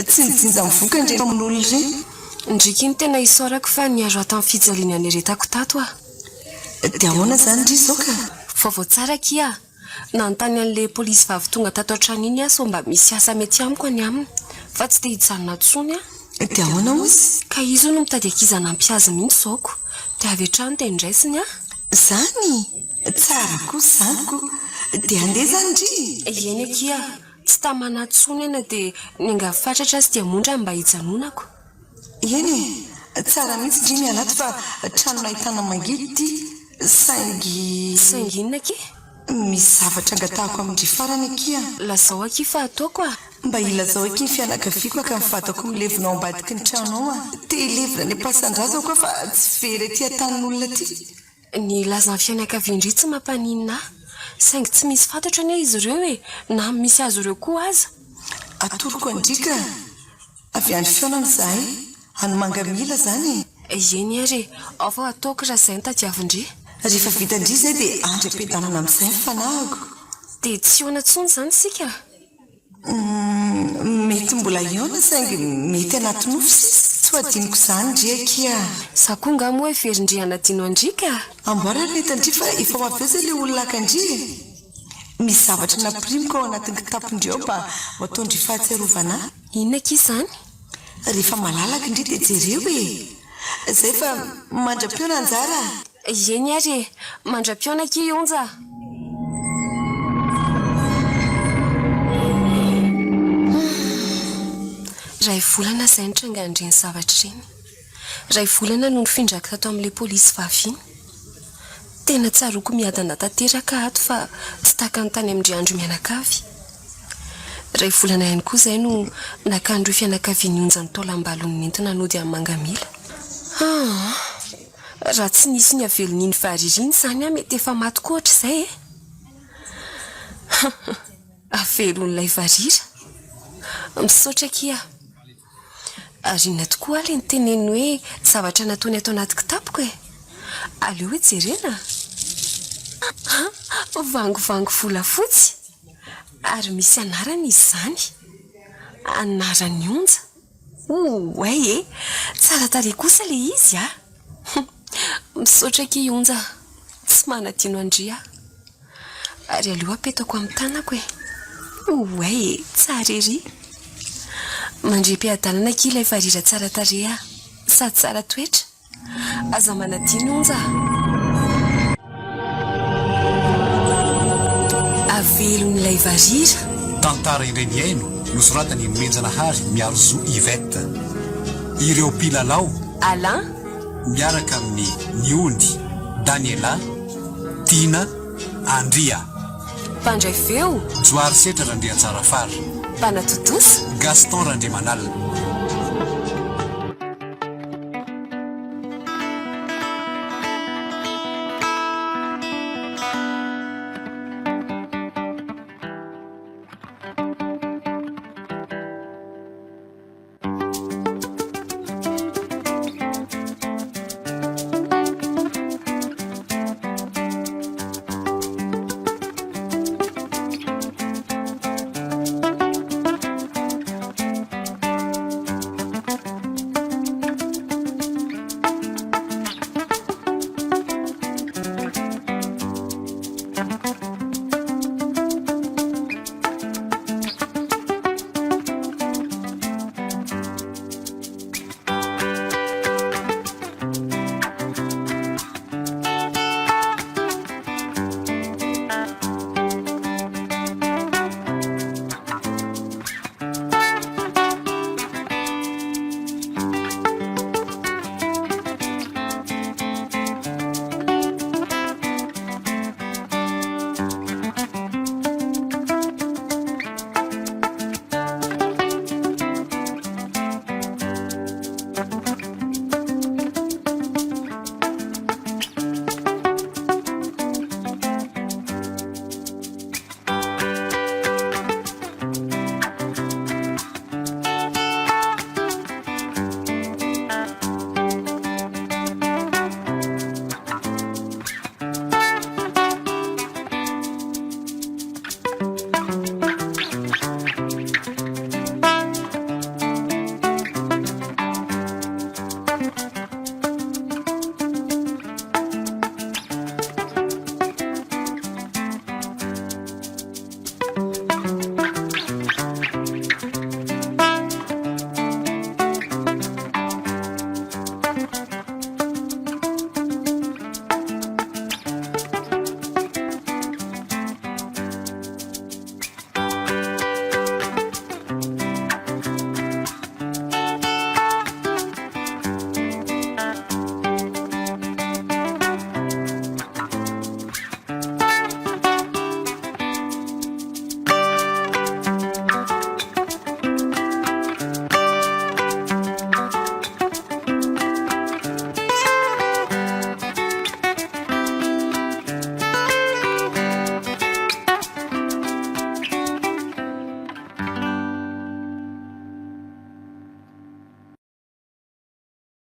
tsy nijinja mivoka indray amin'olona ireny ndriky iny tena isaorako fa niaro ato amin'ny fijaliana ny retako tato dia ahoana zany ry zao ka vaovao tsara kia nanontany an'le polisy vavy tonga tato an-trano iny so mba misy asa mety amiko any aminy fa tsy dia hijanona tsony dia ahoana ozy ka izy no mitady akizana ampiazy mihitsy zaoko dia avy hatrano dia indraisiny zany tsara kosa zaniko dia andeha zany ry eny akia tsy tamana tsony ena dia ningafatratra azy dia mondra mba hijanonako eny tsara mihitsy ndry mialato fa trano nahitana mangidy ty saingy inona ke misy zavatra angatahako amin'ndry farany akia lazao akifa ataoko a mba ilazao aky ny fianakaviako aka mifatako milevinao ambadiky ny tranao a te ilevina ny ampasan-drazao koa fa tsy very aty atanin'olona ty ny lazany fianakaviandry tsy mampaninina saingy tsy misy fantatra ny izy ireo e na misy azo ireo koa aza atoroko andrika avy any fiona amin'izay anomangamila zany eny ary ao fa ataoko raha izay ny tadiavindry rehefa vitandry zay dia andry ampiadanana amin'izay ny fanahiko dia tsy hoana ntsony zany sika mety mbola iona saingy mety anaty nofo sisy tsy hoadiniko zany ndriakia za koa nga moa verindry anadino andrika amboary ary netandry fa efa ho avy eo zay le olona akandry misy zavatra naprimiko ao anatin'ny kitapondreo mba ataondry fahatsiarovana inona ki izany rehefa malalaka indry dia jereo e zay fa mandra-piona anjara eny ary mandra-piona ki onja ray volana izay nitrangandreny zavatra ireny ray volana no nifindrak tato amin'ilay polisy vaviny tena tsaroko miadana tanteraka ato fa tsy taka ny tany amin'ndry andro mianakavy ray volana ihany koa izay no nakandro fianakaviany onjany taolam-balony nentina nody amin'ny mangamila raha tsy nisy ny avelon'iny variriny izany a mety efa maty koatra izay e avelon'ilay varira misaotra kia arina tokoa ale ny teneny hoe zavatra nataony atao anaty kitapoko e aleo hoe jerena vangovango volafotsy ary misy anarany izy zany anarany onja oay e tsara tare kosa le izy a misaotra ki onja tsy manadino andria ary aleo apetako amin'ny tanako e oay e tsara ery mandre-piadalana ki ilay varira tsara tare a sady tsara toetra aza manadino onja avelon'ilay varira tantara ireny haino nosoratany menjana hary miaro zo ivette ireo mpilalao alain miaraka amin'ny niony daniela tina andria mpandray feo joary setra randrea tsara fara mpanatotosa gaston randre manalina